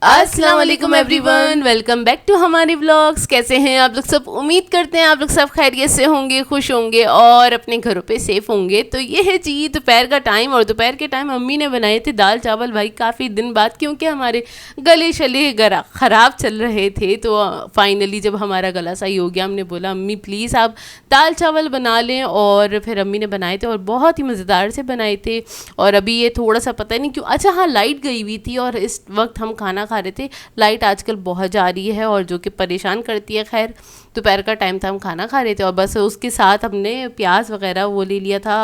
अस्सलाम वालेकुम everyone, welcome back to हमारे व्लॉग्स। कैसे हैं आप लोग सब? उम्मीद करते हैं आप लोग सब खैरियत से होंगे, खुश होंगे और अपने घरों पे सेफ होंगे। तो ये है जी दोपहर का टाइम, और दोपहर के टाइम अम्मी ने बनाए थे दाल चावल भाई काफ़ी दिन बाद, क्योंकि हमारे गले शले ख़राब चल रहे थे। तो फाइनली जब हमारा गला सही हो गया, हमने बोला अम्मी प्लीज़ आप दाल चावल बना लें, और फिर अम्मी ने बनाए थे और बहुत ही मज़ेदार से बनाए थे। और अभी ये थोड़ा सा पता नहीं क्यों, अच्छा हाँ लाइट गई हुई थी और इस वक्त हम खाना खा रहे थे। लाइट आजकल बहुत जा रही है और जो कि परेशान करती है। खैर दोपहर का टाइम था, हम खाना खा रहे थे और बस उसके साथ हमने प्याज वगैरह वो ले लिया था,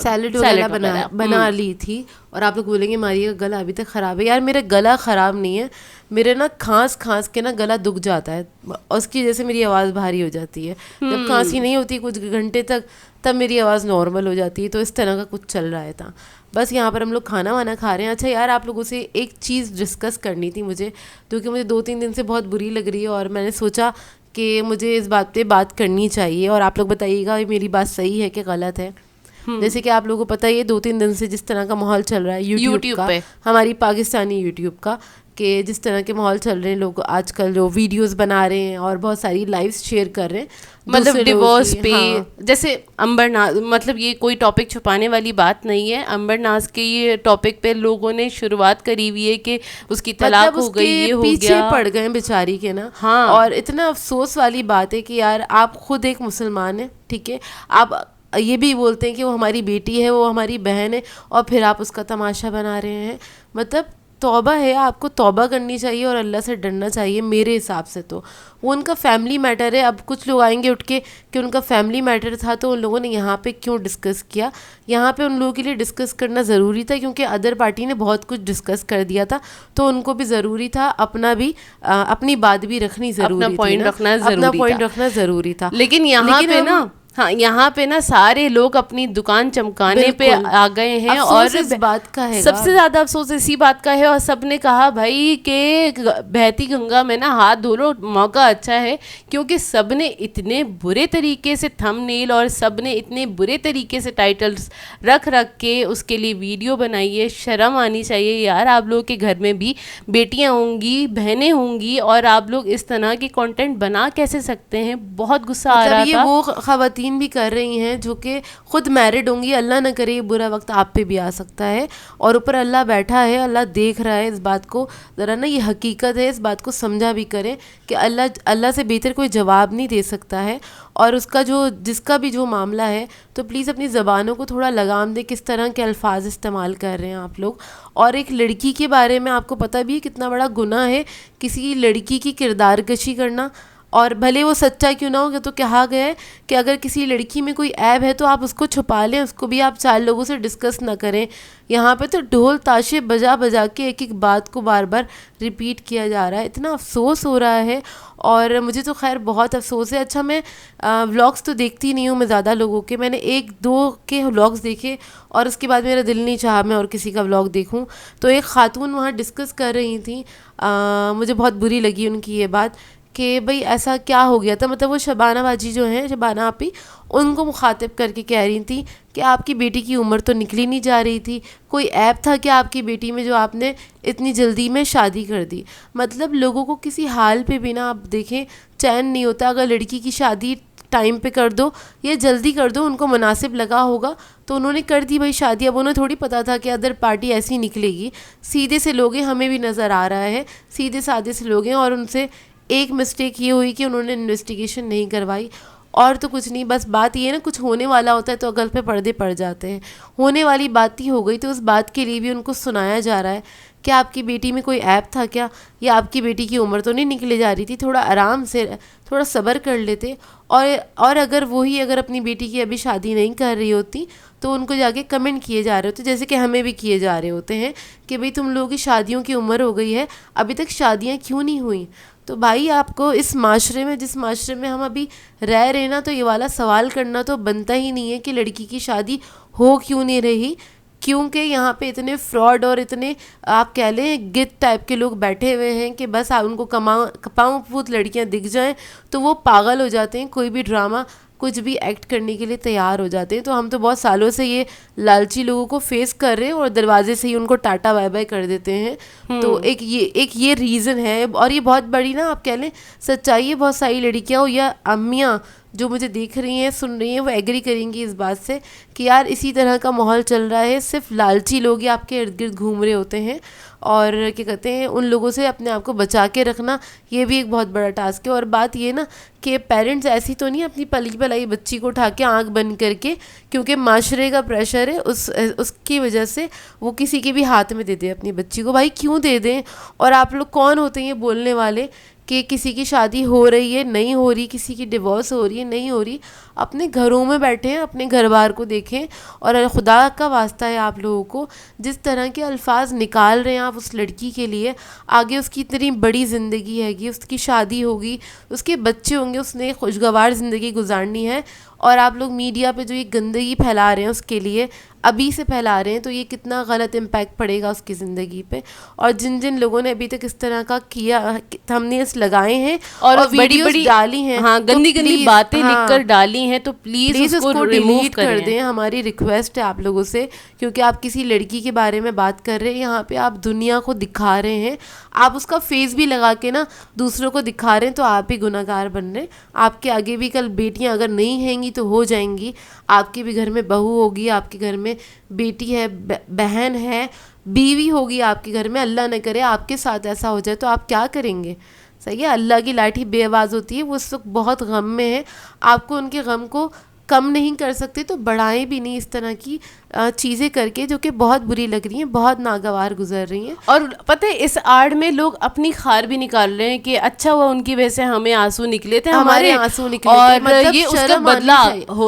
सैलेड वगैरह बना ली थी। और आप लोग बोलेंगे मारी का गला अभी तक ख़राब है। यार मेरा गला ख़राब नहीं है, मेरे ना खांस के ना गला दुख जाता है और उसकी वजह से मेरी आवाज़ भारी हो जाती है। जब खांसी नहीं होती कुछ घंटे तक, तब मेरी आवाज़ नॉर्मल हो जाती है। तो इस तरह का कुछ चल रहा है था। बस यहाँ पर हम लोग खाना वाना खा रहे हैं। अच्छा यार, आप लोगों से एक चीज़ डिस्कस करनी थी मुझे, क्योंकि मुझे 2-3 दिन से बहुत बुरी लग रही है और मैंने सोचा कि मुझे इस बात पे बात करनी चाहिए। और आप लोग बताइएगा मेरी बात सही है कि गलत है। जैसे कि आप लोगों को पता ही है 2-3 दिन से जिस तरह का माहौल चल रहा है यूट्यूब का, हमारी पाकिस्तानी यूट्यूब का, कि जिस तरह के माहौल चल रहे हैं, लोग आजकल जो वीडियोस बना रहे हैं और बहुत सारी लाइव्स शेयर कर रहे हैं, मतलब डिवोर्स पे। जैसे अंबरनाथ, मतलब ये कोई टॉपिक छुपाने वाली बात नहीं है। अंबरनाथ के ये टॉपिक पे लोगों ने शुरुआत करी हुई है कि उसकी तलाक हो गई, ये हो पीछे गया, पड़ गए बेचारी के ना। हाँ। और इतना अफसोस वाली बात है कि यार आप खुद एक मुसलमान हैं, ठीक है, आप ये भी बोलते हैं कि वो हमारी बेटी है, वो हमारी बहन है, और फिर आप उसका तमाशा बना रहे हैं। मतलब तौबा है, आपको तौबा करनी चाहिए और अल्लाह से डरना चाहिए मेरे हिसाब से। तो वो उनका फैमिली मैटर है। अब कुछ लोग आएंगे उठ के कि उनका फैमिली मैटर था तो उन लोगों ने यहाँ पे क्यों डिस्कस किया। यहाँ पे उन लोगों के लिए डिस्कस करना ज़रूरी था, क्योंकि अदर पार्टी ने बहुत कुछ डिस्कस कर दिया था, तो उनको भी ज़रूरी था अपना भी अपनी बात भी रखनी ज़रूरी थी, अपना पॉइंट रखना ज़रूरी था। लेकिन यहाँ पे ना, हाँ यहाँ पे ना सारे लोग अपनी दुकान चमकाने पे आ गए हैं। और इस बात का है, सबसे ज़्यादा अफसोस इसी बात का है। और सबने कहा भाई कि बहती गंगा में ना हाथ धो लो, मौका अच्छा है, क्योंकि सबने इतने बुरे तरीके से थंबनेल और सबने इतने बुरे तरीके से टाइटल्स रख के उसके लिए वीडियो बनाई है। शर्म आनी चाहिए यार, आप लोगों के घर में भी बेटियाँ होंगी, बहनें होंगी, और आप लोग इस तरह के कंटेंट बना कैसे सकते हैं? बहुत गुस्सा आ रहा था। वो खवातीन भी कर रही हैं जो कि खुद मैरिड होंगी, अल्लाह ना करे ये बुरा वक्त आप पे भी आ सकता है, और ऊपर अल्लाह बैठा है, अल्लाह देख रहा है। इस बात को ज़रा ना, ये हकीकत है, इस बात को समझा भी करें कि अल्लाह से बेहतर कोई जवाब नहीं दे सकता है। और उसका जो जिसका भी जो मामला है, तो प्लीज़ अपनी ज़बानों को थोड़ा लगाम दें, किस तरह के अल्फाज इस्तेमाल कर रहे हैं आप लोग। और एक लड़की के बारे में आपको पता भी है कितना बड़ा गुनाह है किसी लड़की की किरदार कशी करना, और भले वो सच्चा क्यों ना हो। तो कहा गया है कि अगर किसी लड़की में कोई ऐब है तो आप उसको छुपा लें, उसको भी आप 4 लोगों से डिस्कस ना करें। यहाँ पे तो ढोल ताशे बजा बजा के एक एक बात को बार बार रिपीट किया जा रहा है। इतना अफसोस हो रहा है, और मुझे तो खैर बहुत अफसोस है। अच्छा, मैं व्लॉग्स तो देखती नहीं हूँ मैं ज़्यादा लोगों के, मैंने 1-2 के व्लॉग्स देखे और उसके बाद मेरा दिल नहीं चाहा मैं और किसी का व्लॉग देखूँ। तो एक खातून वहाँ डिस्कस कर रही थी, मुझे बहुत बुरी लगी उनकी ये बात कि भाई ऐसा क्या हो गया था। मतलब वो शबाना बाजी जो हैं, शबाना आपी, उनको मुखातिब करके कह रही थी कि आपकी बेटी की उम्र तो निकली नहीं जा रही थी, कोई ऐप था कि आपकी बेटी में जो आपने इतनी जल्दी में शादी कर दी। मतलब लोगों को किसी हाल पे भी ना, आप देखें, चैन नहीं होता। अगर लड़की की शादी टाइम पे कर दो या जल्दी कर दो, उनको मुनासिब लगा होगा तो उन्होंने कर दी भाई शादी। अब उन्हें थोड़ी पता था कि अदर पार्टी ऐसी निकलेगी। सीधे से लोग हैं, हमें भी नज़र आ रहा है, सीधे साधे से लोग हैं, और उनसे एक मिस्टेक ये हुई कि उन्होंने इन्वेस्टिगेशन नहीं करवाई, और तो कुछ नहीं। बस बात ये है ना, कुछ होने वाला होता है तो अगल पे पर्दे पड़ जाते हैं। होने वाली बात ही हो गई, तो उस बात के लिए भी उनको सुनाया जा रहा है कि आपकी बेटी में कोई ऐप था क्या, या आपकी बेटी की उम्र तो नहीं निकले जा रही थी, थोड़ा आराम से, थोड़ा सब्र कर लेते। और अगर अपनी बेटी की अभी शादी नहीं कर रही होती तो उनको जाके कमेंट किए जा रहे होते, जैसे कि हमें भी किए जा रहे होते हैं कि भाई तुम लोगों की शादियों की उम्र हो गई है, अभी तक शादियाँ क्यों नहीं हुई। तो भाई आपको इस माशरे में, जिस माशरे में हम अभी रह रहे ना, तो ये वाला सवाल करना तो बनता ही नहीं है कि लड़की की शादी हो क्यों नहीं रही, क्योंकि यहाँ पे इतने फ्रॉड और इतने आप कह लें गिद्ध टाइप के लोग बैठे हुए हैं कि बस आप उनको कपाऊँ पूत लड़कियाँ दिख जाएं तो वो पागल हो जाते हैं। कोई भी ड्रामा, कुछ भी एक्ट करने के लिए तैयार हो जाते हैं। तो हम तो बहुत सालों से ये लालची लोगों को फेस कर रहे हैं और दरवाजे से ही उनको टाटा बाय बाय कर देते हैं। तो एक ये रीज़न है, और ये बहुत बड़ी ना आप कह लें सच्चाई है। बहुत सारी लड़कियाँ या अम्मियाँ जो मुझे देख रही हैं, सुन रही हैं, वो एग्री करेंगी इस बात से कि यार इसी तरह का माहौल चल रहा है। सिर्फ लालची लोग ही आपके इर्द गिर्द घूम रहे होते हैं, और क्या कहते हैं, उन लोगों से अपने आप को बचा के रखना ये भी एक बहुत बड़ा टास्क है। और बात ये ना कि पेरेंट्स ऐसी तो नहीं अपनी पली पलाई बच्ची को उठा के आँख बंद करके, क्योंकि माशरे का प्रेशर है उसकी वजह से वो किसी के भी हाथ में दे दे अपनी बच्ची को। भाई क्यों दे दें? और आप लोग कौन होते हैं ये बोलने वाले कि किसी की शादी हो रही है नहीं हो रही, किसी की डिवोर्स हो रही है नहीं हो रही? अपने घरों में बैठे हैं, अपने घर बार को देखें। और खुदा का वास्ता है आप लोगों को, जिस तरह के अल्फाज निकाल रहे हैं आप उस लड़की के लिए, आगे उसकी इतनी बड़ी ज़िंदगी हैगी, उसकी शादी होगी, उसके बच्चे होंगे, उसने खुशगवार ज़िंदगी गुजारनी है। और आप लोग मीडिया पे जो ये गंदगी फैला रहे हैं उसके लिए, अभी से फैला रहे हैं, तो ये कितना गलत इम्पैक्ट पड़ेगा उसकी ज़िंदगी पे। और जिन जिन लोगों ने अभी तक इस तरह का किया, थंबनेल्स लगाए हैं और वीडियोस डाली हैं, हाँ, गंदी गंदी बातें लिखकर डाली हैं, तो प्लीज़ उसको रिमूव कर दें। हमारी रिक्वेस्ट है आप लोगों से, क्योंकि आप किसी लड़की के बारे में बात कर रहे हैं, यहाँ पे आप दुनिया को दिखा रहे हैं, आप उसका फेस भी लगा के ना दूसरों को दिखा रहे हैं, तो आप ही गुनहगार बन रहे हैं। आपके आगे भी कल बेटियाँ अगर नहीं हैंगी तो हो जाएंगी, आपके भी घर में बहू होगी, आपके घर में बेटी है, बहन है, बीवी होगी आपके घर में। अल्लाह न करे आपके साथ ऐसा हो जाए तो आप क्या करेंगे? सही है, अल्लाह की लाठी बेआवाज़ होती है, वो उस वक्त बहुत गम में है। आपको उनके गम को कम नहीं कर सकते तो बढ़ाएं भी नहीं इस तरह की चीज़ें करके, जो कि बहुत बुरी लग रही हैं, बहुत नागवार गुजर रही हैं। और पता है इस आड़ में लोग अपनी खार भी निकाल रहे हैं कि अच्छा हुआ उनकी वजह से हमें आंसू निकले थे, हमारे आंसू निकले और थे, मतलब ये उसका बदला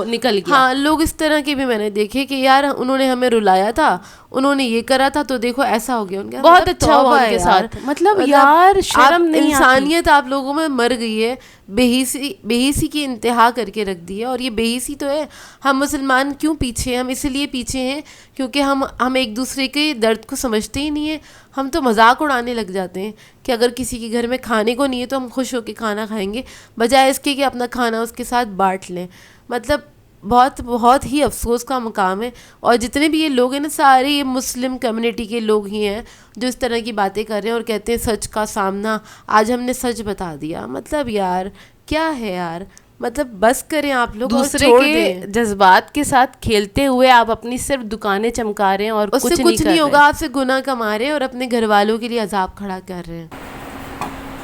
निकल गया। हाँ, लोग इस तरह के भी मैंने देखे कि यार उन्होंने हमें रुलाया था, उन्होंने ये करा था, तो देखो ऐसा हो गया उनके बहुत मतलब अच्छा हुआ उनके साथ। मतलब यार शर्म नहीं, इंसानियत आप लोगों में मर गई है, बेहिसी की इंतहा करके रख दी है। और ये बेहिसी तो है, हम मुसलमान क्यों पीछे हैं? हम इसलिए पीछे हैं क्योंकि हम एक दूसरे के दर्द को समझते ही नहीं है। हम तो मजाक उड़ाने लग जाते हैं कि अगर किसी के घर में खाने को नहीं है तो हम खुश होकर खाना खाएंगे, बजाय इसके कि अपना खाना उसके साथ बांट लें। मतलब बहुत बहुत ही अफसोस का मुकाम है। और जितने भी ये लोग हैं ना, सारे ये मुस्लिम कम्युनिटी के लोग ही हैं जो इस तरह की बातें कर रहे हैं और कहते हैं सच का सामना, आज हमने सच बता दिया। मतलब यार क्या है यार, मतलब बस करें आप लोग, दूसरे के जज्बात के साथ खेलते हुए आप अपनी सिर्फ दुकानें चमका रहे हैं और उससे कुछ नहीं होगा। आपसे गुनाह कमा रहे हैं और अपने घर वालों के लिए अजाब खड़ा कर रहे हैं।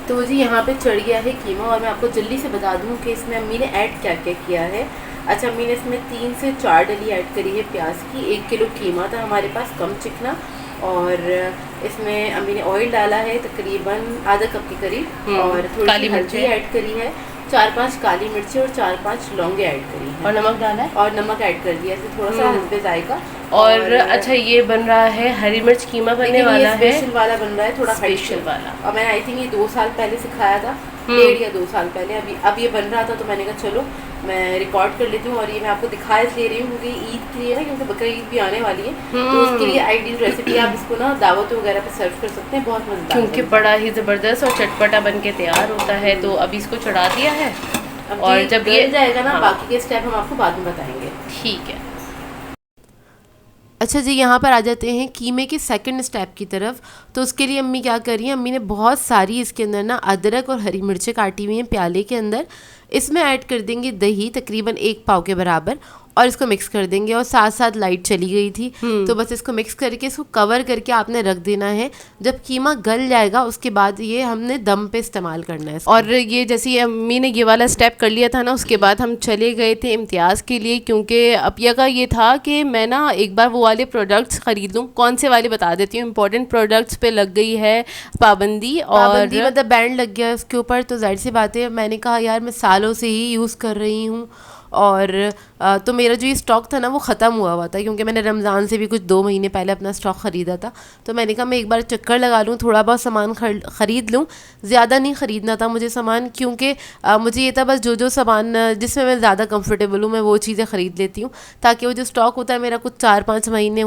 तो जी यहाँ पे चढ़ गया है कीमा, और मैं आपको जल्दी से बता दूँ कि इसमें अम्मी ने ऐड क्या क्या किया है। अच्छा, अम्मी ने इसमें 3 से 4 डली ऐड करी है प्याज की। 1 किलो कीमा था हमारे पास, कम चिकना, और इसमें अम्मी ने ऑयल डाला है तकरीबन आधा कप के करीब, और थोड़ी हल्दी ऐड करी है, 4-5 काली मिर्ची और 4-5 लौंगे ऐड करी है, और नमक डाला है, और नमक ऐड कर दिया है थोड़ा सा हल्के जायका। और अच्छा ये बन रहा है हरी मिर्च कीमा बनने वाला है, स्पेशल वाला बन रहा है, थोड़ा स्पेशल वाला। और मैंने आई थिंक ये 2 साल पहले सिखाया था, 1.5 या 2 साल पहले। अब ये बन रहा था तो मैंने कहा चलो मैं रिकॉर्ड कर लेती हूँ, और ये मैं आपको दिखा इसलिए रही हूँ क्योंकि ईद के लिए ना, क्योंकि बकरा ईद भी आने वाली है, तो उसके लिए आइडियल रेसिपी। आप इसको ना दावत वगैरह पे सर्व कर सकते हैं, बहुत मजेदार, क्योंकि बड़ा ही ज़बरदस्त और चटपटा बन के तैयार होता है। तो अभी इसको चढ़ा दिया है, और जब ये जाएगा ना, बाकी के स्टेप हम आपको बाद में बताएंगे। ठीक है। अच्छा जी, यहाँ पर आ जाते हैं कीमे के सेकंड स्टेप की तरफ। तो उसके लिए अम्मी क्या कर रही हैं, अम्मी ने बहुत सारी इसके अंदर ना अदरक और हरी मिर्चें काटी हुई हैं प्याले के अंदर। इसमें ऐड कर देंगे दही तकरीबन 1 पाव के बराबर, और इसको मिक्स कर देंगे। और साथ साथ लाइट चली गई थी, तो बस इसको मिक्स करके इसको कवर करके आपने रख देना है। जब कीमा गल जाएगा उसके बाद ये हमने दम पे इस्तेमाल करना है। और ये जैसे अम्मी ने ये वाला स्टेप कर लिया था ना, उसके बाद हम चले गए थे इम्तियाज़ के लिए, क्योंकि अपिया का ये था कि मैं ना एक बार वो वाले प्रोडक्ट्स ख़रीद लूँ। कौन से वाले बता देती हूँ, इंपॉर्टेंट प्रोडक्ट्स पे लग गई है पाबंदी, और मतलब बैंड लग गया उसके ऊपर। तो जाहिर सी बात है, मैंने कहा यार मैं सालों से ही यूज़ कर रही हूँ और तो मेरा जो ये स्टॉक था ना वो ख़त्म हुआ था, क्योंकि मैंने रमज़ान से भी कुछ 2 महीने पहले अपना स्टॉक ख़रीदा था। तो मैंने कहा मैं एक बार चक्कर लगा लूँ, थोड़ा बहुत सामान ख़रीद लूँ, ज़्यादा नहीं ख़रीदना था मुझे सामान, क्योंकि मुझे ये था बस जो सामान जिसमें मैं ज़्यादा कंफर्टेबल हूँ मैं वो चीज़ें ख़रीद लेती हूँ, ताकि वो जो स्टॉक होता है मेरा कुछ 4-5 महीने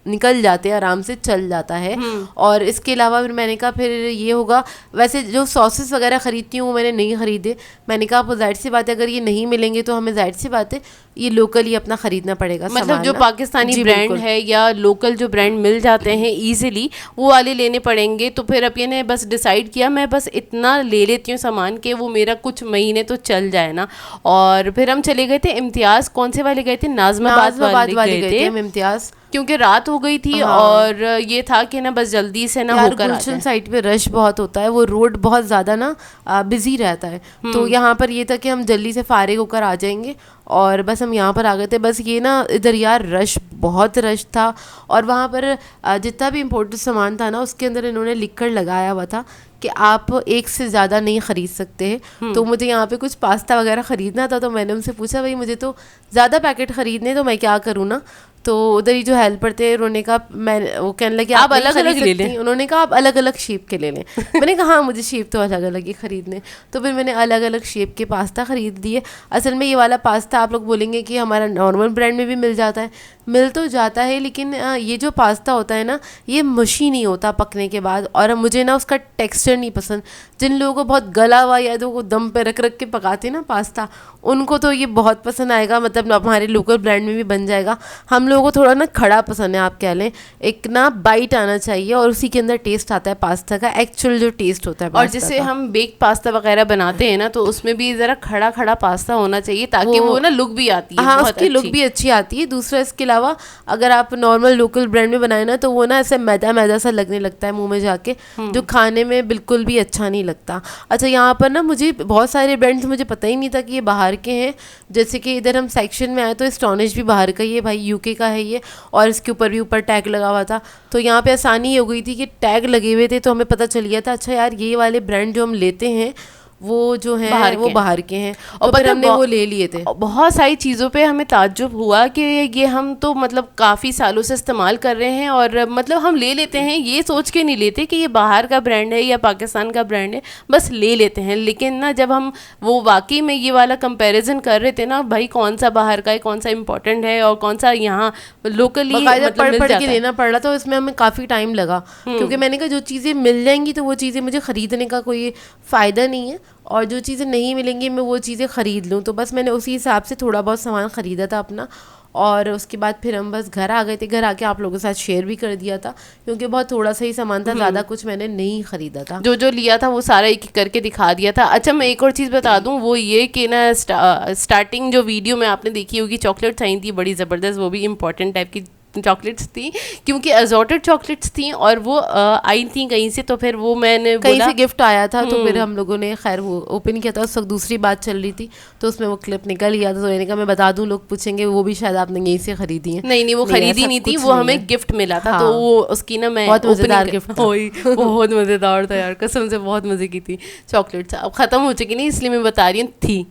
निकल जाते हैं, आराम से चल जाता है। और इसके अलावा फिर मैंने कहा फिर ये होगा, वैसे जो सॉसेस वगैरह ख़रीदती हूँ वो मैंने नहीं ख़रीदे। मैंने कहा आप जाहिर सी बात है अगर ये नहीं मिलेंगे तो हमें जाहिर सी बात है ये लोकल ही अपना ख़रीदना पड़ेगा। मतलब जो पाकिस्तानी ब्रांड है या लोकल जो ब्रांड मिल जाते हैं इजीली वो वाले लेने पड़ेंगे। तो फिर अभी ने बस डिसाइड किया मैं बस इतना ले लेती हूँ सामान के वो मेरा कुछ महीने तो चल जाए ना। और फिर हम चले गए थे इम्तियाज़, कौन से वाले गए थे, नाज़माबाद वाले गए थे इम्तियाज़, क्योंकि रात हो गई थी। और ये था कि ना बस जल्दी से ना होकर गुलशन साइड पे रश बहुत होता है, वो रोड बहुत ज़्यादा ना बिजी रहता है। तो यहाँ पर ये था कि हम जल्दी से फारिग होकर आ जाएंगे, और बस हम यहाँ पर आ गए थे। बस ये ना इधर यार बहुत रश था, और वहाँ पर जितना भी इम्पोर्टेड सामान था ना उसके अंदर इन्होंने लिख कर लगाया हुआ था कि आप एक से ज़्यादा नहीं ख़रीद सकते हैं। तो मुझे यहाँ पे कुछ पास्ता वगैरह ख़रीदना था, तो मैंने उनसे पूछा भाई मुझे तो ज़्यादा पैकेट ख़रीदने, तो मैं क्या करूँ ना। तो उधर ही जो हेल्पर थे उन्होंने कहा, मैं वो कहने लगे आप अलग अलग ले लें। उन्होंने कहा आप अलग अलग शेप के ले लें। मैंने कहा हाँ मुझे शेप तो अलग अलग ही ख़रीदने। तो फिर मैंने अलग अलग शेप के पास्ता ख़रीद दिए। असल में ये वाला पास्ता आप लोग बोलेंगे कि हमारा नॉर्मल ब्रांड में भी मिल जाता है, मिल तो जाता है, लेकिन ये जो पास्ता होता है ना ये मशी नहीं होता पकने के बाद, और मुझे ना उसका टेक्सचर नहीं पसंद। जिन लोगों को बहुत गला हुआ या तो दम पे रख के पकाते हैं ना पास्ता, उनको तो ये बहुत पसंद आएगा, मतलब हमारे लोकल ब्रांड में भी बन जाएगा। हम लोगों को थोड़ा ना खड़ा पसंद है, आप कह लें एक ना बाइट आना चाहिए, और उसी के अंदर टेस्ट आता है पास्ता का, एक्चुअल जो टेस्ट होता है। और जैसे हम बेक पास्ता वगैरह बनाते हैं ना तो उसमें भी ज़रा खड़ा खड़ा पास्ता होना चाहिए ताकि वो ना लुक भी आती है। हाँ उसकी लुक भी अच्छी आती है। दूसरा इसके अलावा अगर आप नॉर्मल लोकल ब्रांड में बनाए ना तो वो ना ऐसे मैदा मैदा सा लगने लगता है मुंह में जाके, जो खाने में बिल्कुल भी अच्छा नहीं लगता। अच्छा यहाँ पर ना मुझे बहुत सारे ब्रांड्स मुझे पता ही नहीं था कि ये बाहर के हैं। जैसे कि इधर हम सेक्शन में आए तो एस्टोनिश भी बाहर का ही है भाई, यूके का है ये, और इसके ऊपर भी ऊपर टैग लगा हुआ था। तो यहाँ पे आसानी हो गई थी कि टैग लगे हुए थे तो हमें पता चल गया था अच्छा यार ये वाले ब्रांड जो हम लेते हैं वो जो है वो बाहर के हैं, और फिर हमने वो ले लिए थे। बहुत सारी चीज़ों पे हमें ताज्जुब हुआ कि ये हम तो मतलब काफ़ी सालों से इस्तेमाल कर रहे हैं, और मतलब हम ले लेते हैं ये सोच के नहीं लेते कि ये बाहर का ब्रांड है या पाकिस्तान का ब्रांड है, बस ले लेते हैं। लेकिन ना जब हम वो वाकई में ये वाला कंपैरिजन कर रहे थे ना भाई कौन सा बाहर का है, कौन सा इम्पोर्टेंट है और कौन सा यहाँ लोकली मतलब पढ़ के लेना पड़ रहा था, इसमें हमें काफ़ी टाइम लगा। क्योंकि मैंने कहा जो चीज़ें मिल जाएंगी तो वो चीज़ें मुझे ख़रीदने का कोई फ़ायदा नहीं है, और जो चीज़ें नहीं मिलेंगी मैं वो चीज़ें ख़रीद लूँ। तो बस मैंने उसी हिसाब से थोड़ा बहुत सामान ख़रीदा था अपना, और उसके बाद फिर हम बस घर आ गए थे। घर आके आप लोगों के साथ शेयर भी कर दिया था क्योंकि बहुत थोड़ा सा ही सामान था, ज़्यादा कुछ मैंने नहीं ख़रीदा था। जो लिया था वो सारा एक करके दिखा दिया था। अच्छा मैं एक और चीज़ बता दूं, वो ये कि ना स्टार्टिंग जो वीडियो में आपने देखी होगी चॉकलेट्स आई थी बड़ी ज़बरदस्त, वो भी इंपॉर्टेंट टाइप की चॉकलेट्स थी क्योंकि अजॉर्टेड चॉकलेट्स थी और वो आई थी कहीं से, तो फिर वो मैंने कहीं से गिफ्ट आया था तो फिर हम लोगों ने खैर वो ओपन किया था। उस वक्त दूसरी बात चल रही थी तो उसमें वो क्लिप निकल गया था, तो मैंने कहा मैं बता दूं, लोग पूछेंगे वो भी शायद आपने यहीं से खरीदी है। नहीं वो खरीदी नहीं थी, वो हमें गिफ्ट मिला था। तो वो उसकी ना मैं बहुत मज़ेदार गिफ्ट था। बहुत मज़ेदार था यार, कसम से बहुत मज़े की थी चॉकलेट्स। अब ख़त्म हो चुकी नहीं इसलिए मैं बता रही हूँ थी।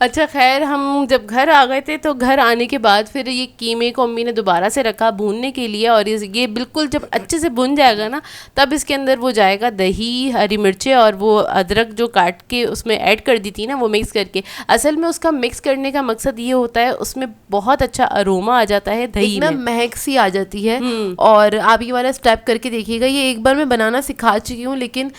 अच्छा खैर हम जब घर आ गए थे तो घर आने के बाद फिर ये कीमे को अम्मी ने दोबारा से रखा भूनने के लिए, और ये बिल्कुल जब अच्छे से भुन जाएगा ना तब इसके अंदर वो जाएगा दही, हरी मिर्चें और वो अदरक जो काट के उसमें ऐड कर दी थी ना वो मिक्स करके। असल में उसका मिक्स करने का मकसद ये होता है उसमें बहुत अच्छा अरोमा आ जाता है दही में, महक सी आ जाती है। और आप ये वाला स्टेप करके देखिएगा, ये एक बार मैं बनाना सिखा चुकी हूँ लेकिन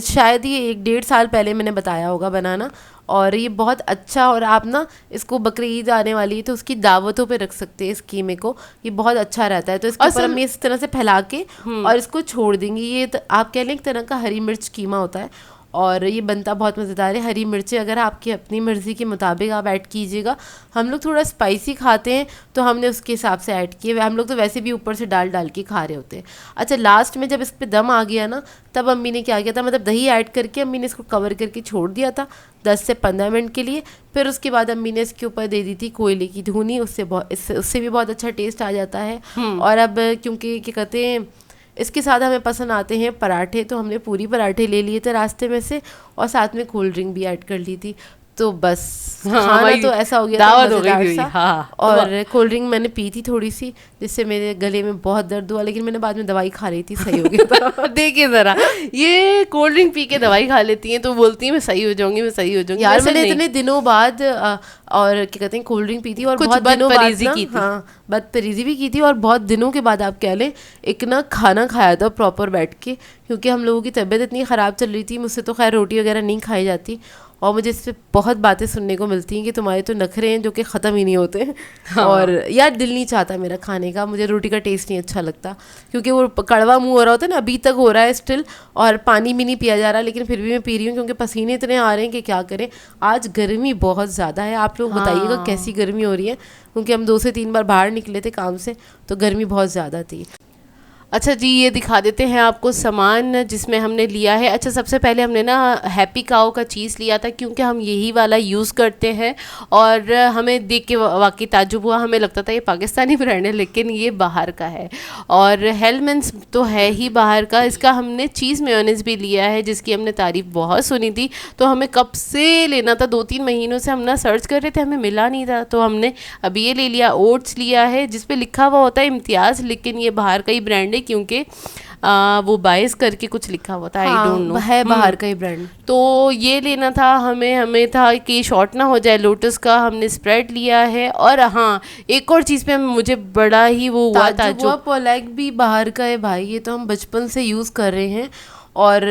शायद ये 1-1.5 साल पहले मैंने बताया होगा बनाना, और ये बहुत अच्छा। और आप ना इसको बकरी ईद आने वाली है तो उसकी दावतों पे रख सकते हैं इस कीमे को, ये बहुत अच्छा रहता है। तो इसके ऊपर हम इस तरह से फैला के और इसको छोड़ देंगे। ये आप कह लें एक तरह का हरी मिर्च कीमा होता है और ये बनता बहुत मज़ेदार है। हरी मिर्चें अगर आपकी अपनी मर्ज़ी के मुताबिक आप ऐड कीजिएगा, हम लोग थोड़ा स्पाइसी खाते हैं तो हमने उसके हिसाब से ऐड किए। हम लोग तो वैसे भी ऊपर से डाल के खा रहे होते हैं। अच्छा लास्ट में जब इस पर दम आ गया ना तब अम्मी ने क्या किया था, मतलब दही ऐड करके अम्मी ने इसको कवर करके छोड़ दिया था 10 से 15 मिनट के लिए। फिर उसके बाद अम्मी ने इसके ऊपर दे दी थी कोयले की धुनी, उससे भी बहुत अच्छा टेस्ट आ जाता है। और अब क्योंकि क्या कहते हैं इसके साथ हमें पसंद आते हैं पराठे, तो हमने पूरी पराठे ले लिए थे रास्ते में से और साथ में कोल्ड ड्रिंक भी ऐड कर ली थी। तो बस हाँ, खाना हमारी तो ऐसा हो गया था दावत हो गई मज़ेदार थी, सा। हाँ। और कोल्ड ड्रिंक मैंने पी थी थोड़ी सी, जिससे मेरे गले में बहुत दर्द हुआ, लेकिन मैंने बाद में दवाई खा रही थी, सही हो गया था। देखिए जरा, ये कोल्ड ड्रिंक पी के दवाई खा लेती हैं तो बोलती हैं मैं सही हो जाऊंगी, मैं सही हो जाऊंगी। यार वैसे मैंने नहीं। इतने दिनों बाद और क्या कहते हैं कोल्ड ड्रिंक पी थी, और कुछ बहुत दिनों बाद बदपरहेज़ी ना, की थी। हाँ बदपरहेज़ी भी की थी, और बहुत दिनों के बाद आप कह लें एक ना खाना खाया था प्रॉपर बैठ के, क्योंकि हम लोगों की तबीयत इतनी ख़राब चल रही थी। मुझसे तो खैर रोटी वगैरह नहीं खाई जाती, और मुझे इस पे बहुत बातें सुनने को मिलती हैं कि तुम्हारे तो नखरे हैं जो कि ख़त्म ही नहीं होते। हाँ। और यार दिल नहीं चाहता मेरा खाने का, मुझे रोटी का टेस्ट नहीं अच्छा लगता, क्योंकि वो कड़वा मुंह हो रहा होता है ना, अभी तक हो रहा है स्टिल, और पानी भी नहीं पिया जा रहा, लेकिन फिर भी मैं पी रही हूँ क्योंकि पसीने इतने आ रहे हैं कि क्या करें। आज गर्मी बहुत ज़्यादा है, आप लोग बताइएगा हाँ। कैसी गर्मी हो रही है, क्योंकि हम 2 से 3 बार बाहर निकले थे काम से, तो गर्मी बहुत ज़्यादा थी। अच्छा जी, ये दिखा देते हैं आपको सामान जिसमें हमने लिया है। अच्छा, सबसे पहले हमने ना हैप्पी काओ का चीज़ लिया था, क्योंकि हम यही वाला यूज़ करते हैं, और हमें देख के वाकई ताज्जुब हुआ। हमें लगता था ये पाकिस्तानी ब्रांड है, लेकिन ये बाहर का है, और हेलमेंस तो है ही बाहर का। इसका हमने चीज़ मेयोनेज़ भी लिया है, जिसकी हमने तारीफ़ बहुत सुनी थी, तो हमें कब से लेना था, 2-3 महीनों से हम ना सर्च कर रहे थे, हमें मिला नहीं था, तो हमने अभी ये ले लिया। ओट्स लिया है, जिस पे लिखा हुआ होता है इम्तियाज़, लेकिन ये बाहर का ही ब्रांड है, क्योंकि वो बाइस करके कुछ लिखा हुआ था, आई डोंट नो, है बाहर का ही ब्रांड। तो ये लेना था हमें था कि शॉर्ट ना हो जाए लोटस का। हमने स्प्रेड लिया है, और हाँ एक और चीज़ पे मुझे बड़ा ही वो हुआ ताज्जुब, पोलैक भी बाहर का है भाई, ये तो हम बचपन से यूज़ कर रहे हैं। और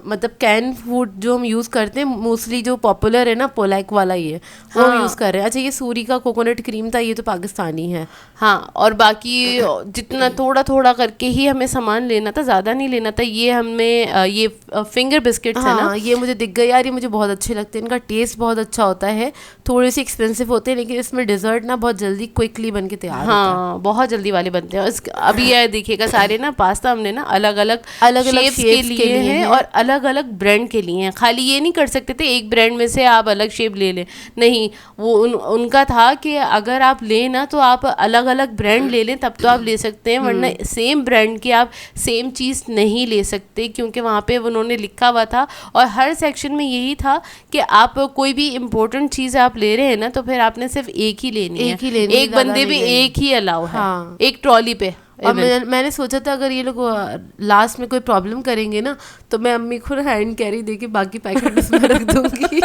मतलब कैन फूड जो हम यूज़ करते हैं मोस्टली जो पॉपुलर है ना, पोलैक वाला ही है, वो हम यूज़ कर रहे हैं। अच्छा, ये सूरी का कोकोनट क्रीम था, ये तो पाकिस्तानी है। हाँ, और बाकी जितना थोड़ा थोड़ा करके ही हमें सामान लेना था, ज़्यादा नहीं लेना था। ये हमें ये फिंगर बिस्किट्स है ना, ये मुझे दिख गए यार, ये मुझे बहुत अच्छे लगते हैं, इनका टेस्ट बहुत अच्छा होता है, थोड़े से एक्सपेंसिव होते हैं, लेकिन इसमें डिज़र्ट ना बहुत जल्दी क्विकली बन के तैयार होता है। हाँ, बहुत जल्दी वाले बनते हैं। अभी ये देखिएगा, सारे ना पास्ता हमने ना अलग अलग शेप्स के लिए हैं, और अलग अलग ब्रांड के लिए हैं। खाली ये नहीं कर सकते थे एक ब्रांड में से आप अलग शेप ले लें, नहीं, वो उनका था कि अगर आप लें ना तो आप अलग अलग ब्रांड ले लें, तब तो आप ले सकते हैं, वरना सेम ब्रांड के आप सेम चीज़ नहीं ले सकते, क्योंकि वहाँ पे उन्होंने लिखा हुआ था। और हर सेक्शन में यही था कि आप कोई भी इम्पोर्टेंट चीज़ आप ले रहे हैं ना, तो फिर आपने सिर्फ एक ही लेनी है, एक बंदे भी एक ही अलाउ है, एक ट्रॉली पे। और मैंने सोचा था अगर ये लोग लास्ट में कोई प्रॉब्लम करेंगे ना, तो मैं अम्मी को हैंड कैरी दे के बाकी पैकेट उसमें रख दूंगी।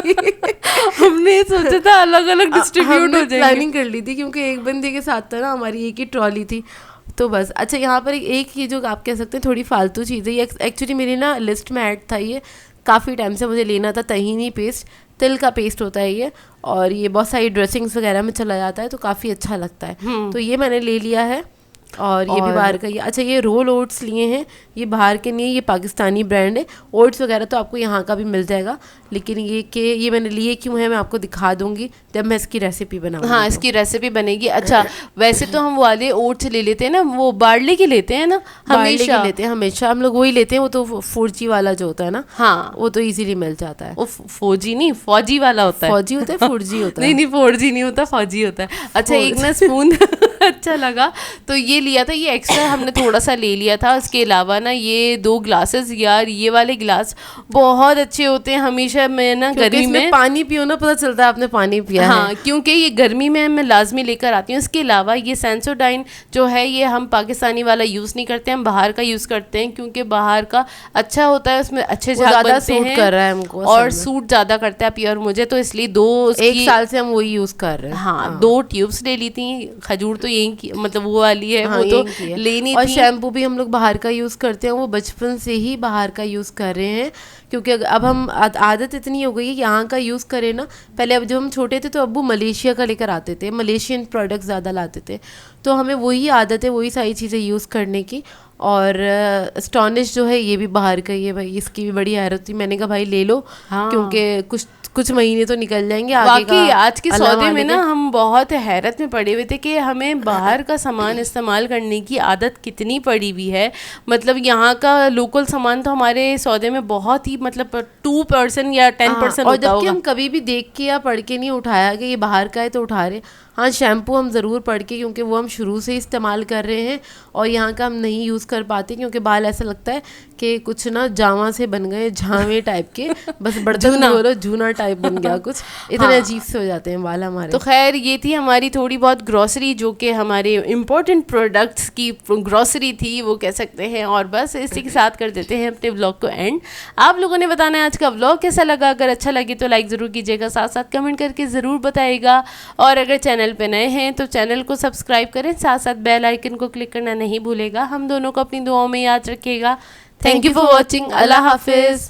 हमने सोचा था अलग अलग डिस्ट्रीब्यूट हो जाएंगे, प्लानिंग कर ली थी, क्योंकि एक बंदे के साथ था ना, हमारी एक ही ट्रॉली थी, तो बस। अच्छा, यहाँ पर एक ये जो आप कह सकते हैं थोड़ी फालतू चीज़ है, ये एक्चुअली मेरी ना लिस्ट में ऐड था, ये काफ़ी टाइम से मुझे लेना था, तहीनी पेस्ट, तिल का पेस्ट होता है ये, और ये बहुत सारी ड्रेसिंग्स वगैरह में चला जाता है, तो काफ़ी अच्छा लगता है, तो ये मैंने ले लिया है। और ये भी बाहर का ही। अच्छा, ये रोल ओट्स लिए हैं, ये बाहर के नहीं है, ये पाकिस्तानी ब्रांड है। ओट्स वगैरह तो आपको यहाँ का भी मिल जाएगा, लेकिन ये मैंने लिए क्यों है मैं आपको दिखा दूंगी जब मैं इसकी रेसिपी बनाऊंगी। हाँ, इसकी रेसिपी बनेगी। अच्छा, वैसे तो हम वाले ओट्स ले लेते हैं ना, वो बार्ले के लेते हैं ना, हमेशा लेते हैं, हमेशा हम लोग वही लेते हैं, वो तो फौजी वाला जो होता है ना, हाँ वो तो इजीली मिल जाता है। वो फौजी नहीं, फौजी वाला होता है, फौजी होता है, फौजी होता है। नहीं, फौजी नहीं होता, फौजी होता है। अच्छा, एक ना स्पून अच्छा लगा तो ये लिया था, ये एक्स्ट्रा हमने थोड़ा सा ले लिया था। उसके अलावा ना ये 2 ग्लासेस, यार ये वाले गिलास बहुत अच्छे होते हैं, हमेशा मैं ना गर्मी में पानी पियो ना, पता चलता है आपने पानी पिया है। हाँ, क्योंकि ये गर्मी में मैं लाजमी लेकर आती हूँ। इसके अलावा ये सेंसोडाइन जो है, ये हम पाकिस्तानी वाला यूज़ नहीं करते, हम बाहर का यूज़ करते हैं, क्योंकि बाहर का अच्छा होता है, उसमें अच्छे झाग बनते हैं, कर रहा है हमको, और सूट ज़्यादा करता है प्योर मुझे, तो इसलिए 1 साल से हम वही यूज़ कर रहे हैं। हाँ, 2 ट्यूब्स ले ली थी। खजूर तो यही की, मतलब वो वाली है, वो तो लेनी थी। और शैम्पू भी हम लोग बाहर का यूज़ करते हैं, वो बचपन से ही बाहर का यूज़ कर रहे हैं, क्योंकि अब हम आदत इतनी हो गई है यहाँ का यूज़ करें ना। पहले अब जब हम छोटे थे तो अब्बू मलेशिया का लेकर आते थे, मलेशियन प्रोडक्ट ज़्यादा लाते थे, तो हमें वही आदत है, वही सारी चीज़ें यूज़ करने की। और स्टॉनिश जो है ये भी बाहर का ही है भाई, इसकी भी बड़ी हैरत थी, मैंने कहा भाई ले लो, क्योंकि कुछ महीने तो निकल जाएंगे आगे का। आज के सौदे में ना हम बहुत हैरत में पड़े हुए थे कि हमें बाहर का सामान इस्तेमाल करने की आदत कितनी पड़ी हुई है। मतलब यहाँ का लोकल सामान तो हमारे सौदे में बहुत ही मतलब 2% या 10% और होता होगा। जबकि हम कभी भी देख के या पढ़ के नहीं उठाया कि ये बाहर का है तो उठा रहे। हाँ, शैम्पू हम ज़रूर पढ़ के, क्योंकि वो हम शुरू से इस्तेमाल कर रहे हैं और यहाँ का हम नहीं यूज़ कर पाते, क्योंकि बाल ऐसा लगता है कि कुछ ना जावा से बन गए, झावे टाइप के, बस बर्तन बोलो जूना टाइप बन गया कुछ, इतने अजीब से हो जाते हैं बाल हमारे। तो खैर ये थी हमारी थोड़ी बहुत ग्रॉसरी, जो कि हमारे इम्पोर्टेंट प्रोडक्ट्स की ग्रॉसरी थी वो कह सकते हैं। और बस इसी के साथ कर देते हैं अपने व्लॉग को एंड। आप लोगों ने बताना है आज का व्लॉग कैसा लगा। अगर अच्छा लगे तो लाइक ज़रूर कीजिएगा, साथ साथ कमेंट करके ज़रूर बताइएगा। और अगर चैनल पे नए हैं तो चैनल को सब्सक्राइब करें, साथ साथ बेल आइकन को क्लिक करना नहीं भूलेगा। हम दोनों को अपनी दुआओं में याद रखिएगा। Thank you for watching. अल्लाह हाफिज़।